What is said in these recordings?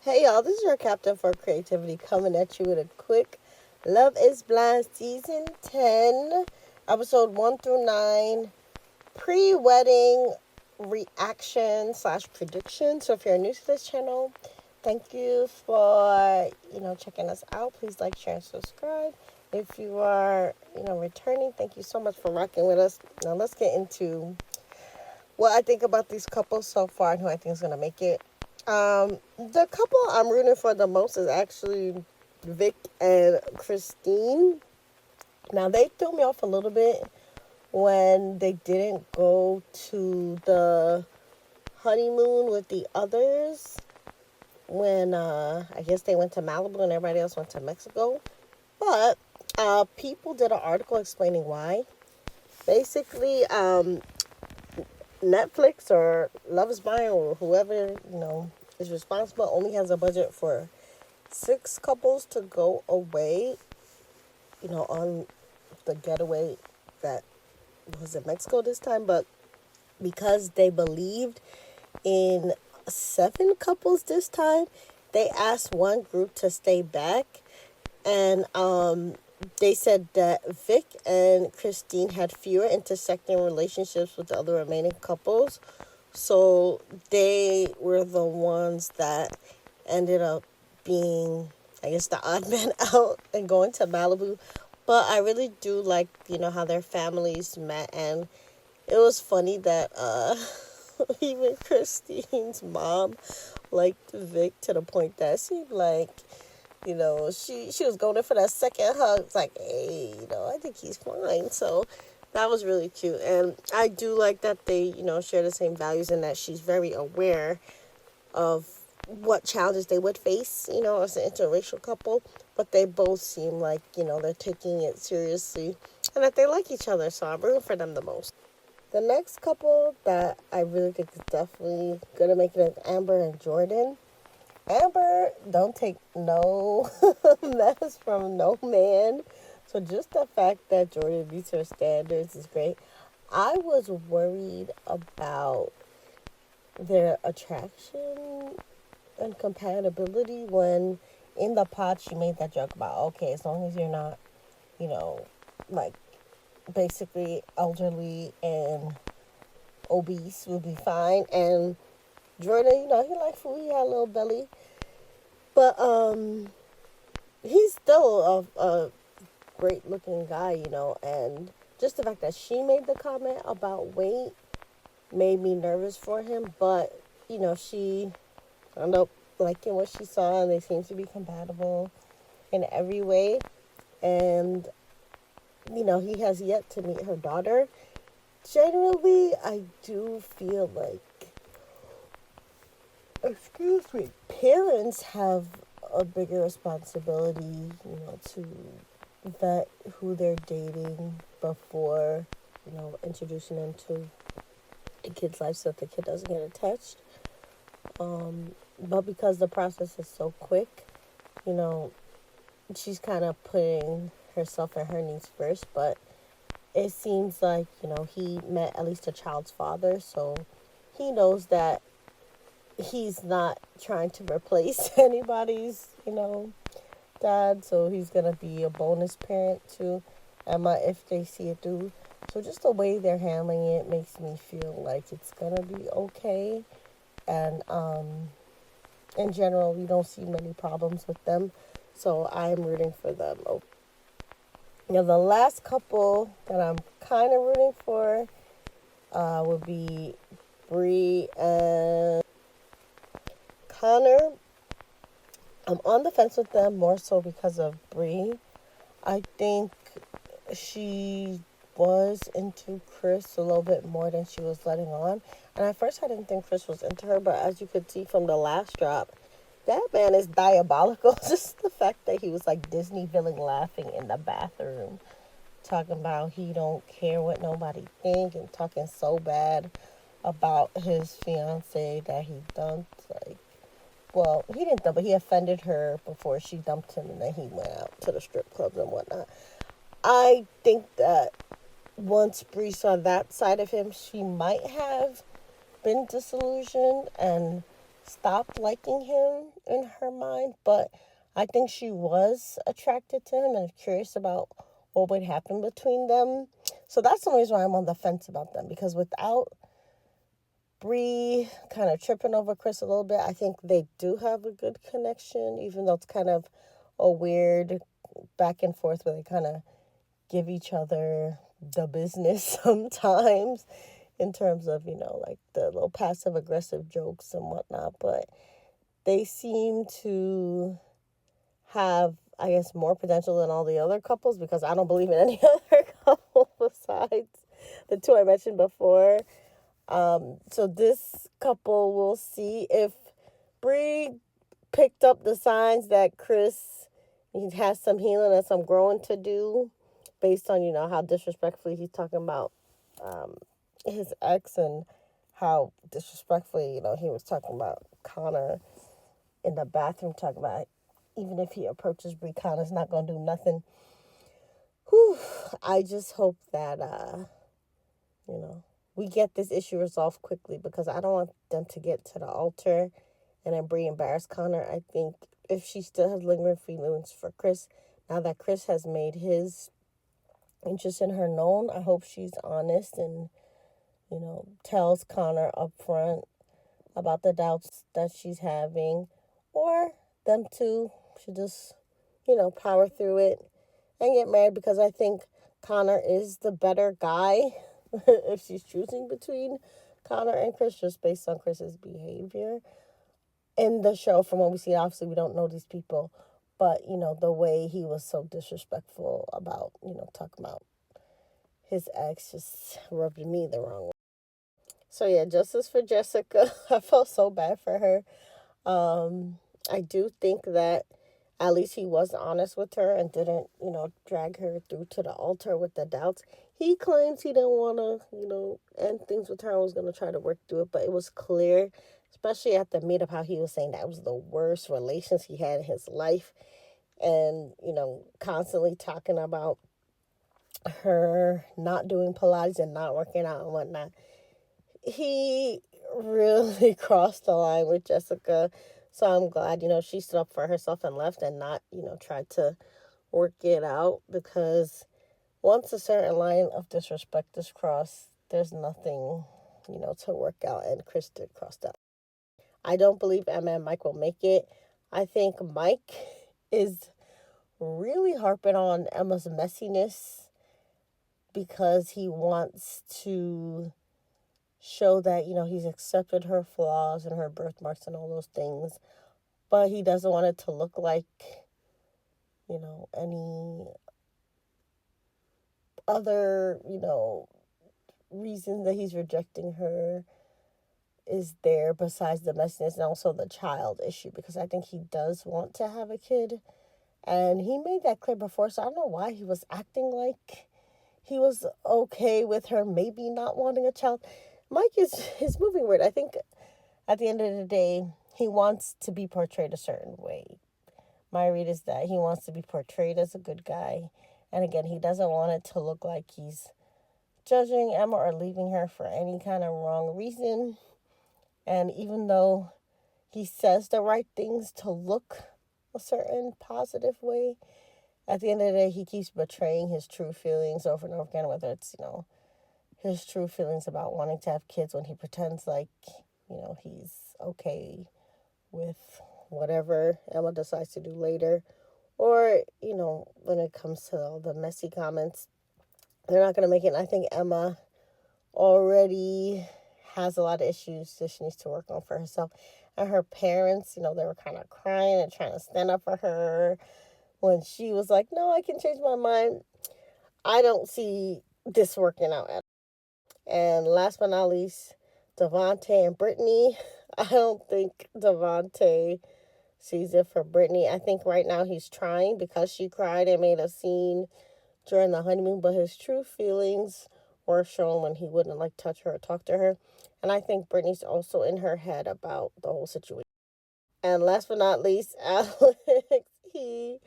Hey y'all, this is your captain for creativity coming at you with a quick Love is Blind season 10, episode 1 through 9, pre-wedding reaction slash prediction. So if you're new to this channel, thank you for, checking us out. Please like, share, and subscribe. If you are, returning, thank you so much for rocking with us. Now let's get into what I think about these couples so far and who I think is going to make it. The couple I'm rooting for the most is actually Vic and Christine. Now, they threw me off a little bit when they didn't go to the honeymoon with the others. When I guess they went to Malibu and everybody else went to Mexico. But people did an article explaining why. Basically, Netflix or Love is Blind or whoever, is responsible only has a budget for 6 couples to go away, on the getaway that was in Mexico this time. But because they believed in 7 couples this time, they asked one group to stay back. And they said that Vic and Christine had fewer intersecting relationships with the other remaining couples. So they were the ones that ended up being, I guess, the odd man out and going to Malibu. But I really do like, how their families met. And it was funny that even Christine's mom liked Vic to the point that she like, she was going in for that second hug. It's like, hey, I think he's fine. So that was really cute. And I do like that they, share the same values and that she's very aware of what challenges they would face, as an interracial couple. But they both seem like, they're taking it seriously and that they like each other. So I'm rooting for them the most. The next couple that I really think is definitely going to make it is Amber and Jordan. Amber don't take no mess from no man. So just the fact that Jordan meets her standards is great. I was worried about their attraction and compatibility when in the pod she made that joke about, okay, as long as you're not, like basically elderly and obese, will be fine. And Jordan, he liked food, he had a little belly. But he's still a great looking guy, and just the fact that she made the comment about weight made me nervous for him. But, she ended up liking what she saw, and they seem to be compatible in every way. And, he has yet to meet her daughter. Generally, I do feel like, parents have a bigger responsibility, to vet who they're dating before, introducing them to the kid's life so that the kid doesn't get attached. But because the process is so quick, she's kind of putting herself and her needs first. But it seems like, he met at least a child's father, so he knows that he's not trying to replace anybody's, dad. So he's going to be a bonus parent to Emma if they see it through. So just the way they're handling it makes me feel like it's going to be okay. And in general, we don't see many problems with them. So I'm rooting for them. Now, the last couple that I'm kind of rooting for would be Bree and Connor. I'm on the fence with them more so because of Bree. I think she was into Chris a little bit more than she was letting on. And at first I didn't think Chris was into her, but as you could see from the last drop, that man is diabolical. Just the fact that he was like Disney villain laughing in the bathroom, talking about he don't care what nobody think and talking so bad about his fiance that he dumped. Like, well, he didn't dump, but he offended her before she dumped him, and then he went out to the strip clubs and whatnot. I think that once Bree saw that side of him, she might have been disillusioned and stopped liking him in her mind, but I think she was attracted to him and curious about what would happen between them. So that's the reason why I'm on the fence about them, because without Bree kind of tripping over Chris a little bit, I think they do have a good connection, even though it's kind of a weird back and forth where they kind of give each other the business sometimes in terms of, like the little passive aggressive jokes and whatnot. But they seem to have, I guess, more potential than all the other couples, because I don't believe in any other couple besides the two I mentioned before. So this couple, will see if Bree picked up the signs that Chris, he has some healing and some growing to do, based on, how disrespectfully he's talking about his ex, and how disrespectfully, he was talking about Connor in the bathroom, talking about even if he approaches Bree, Connor's not going to do nothing. Whew, I just hope that, we get this issue resolved quickly, because I don't want them to get to the altar and then Bree embarrass Connor. I think if she still has lingering feelings for Chris, now that Chris has made his interest in her known, I hope she's honest and, tells Connor up front about the doubts that she's having, or them two should just, power through it and get married, because I think Connor is the better guy if she's choosing between Connor and Chris, just based on Chris's behavior in the show. From what we see, obviously we don't know these people, but, the way he was so disrespectful about, talking about his ex just rubbed me the wrong way. So yeah, justice for Jessica. I felt so bad for her. I do think that at least he was honest with her and didn't, drag her through to the altar with the doubts. He claims he didn't want to, end things with her and was going to try to work through it, but it was clear, especially at the meetup, how he was saying that was the worst relations he had in his life, and, constantly talking about her not doing Pilates and not working out and whatnot. He really crossed the line with Jessica. So I'm glad, she stood up for herself and left, and not, tried to work it out, because once a certain line of disrespect is crossed, there's nothing, to work out, and Chris did cross that. I don't believe Emma and Mike will make it. I think Mike is really harping on Emma's messiness, because he wants to show that, he's accepted her flaws and her birthmarks and all those things, but he doesn't want it to look like, any other, reason that he's rejecting her is there besides the messiness, and also the child issue, because I think he does want to have a kid, and he made that clear before. So I don't know why he was acting like he was okay with her maybe not wanting a child. Mike is moving weird. I think at the end of the day, he wants to be portrayed a certain way. My read is that he wants to be portrayed as a good guy. And again, he doesn't want it to look like he's judging Emma or leaving her for any kind of wrong reason. And even though he says the right things to look a certain positive way, at the end of the day, he keeps betraying his true feelings over and over again, whether it's, his true feelings about wanting to have kids, when he pretends like, he's okay with whatever Emma decides to do later. Or, when it comes to all the messy comments, they're not going to make it. And I think Emma already has a lot of issues that she needs to work on for herself. And her parents, they were kind of crying and trying to stand up for her when she was like, no, I can change my mind. I don't see this working out at all. And last but not least, Devontae and Brittany. I don't think Devontae sees it for Brittany. I think right now he's trying, because she cried and made a scene during the honeymoon, but his true feelings were shown when he wouldn't touch her or talk to her. And I think Brittany's also in her head about the whole situation. And last but not least, Alex, he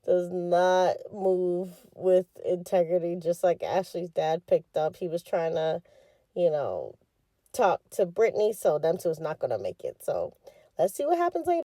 does not move with integrity, just like Ashley's dad picked up. He was trying to, talk to Brittany, so them two is not going to make it. So let's see what happens later.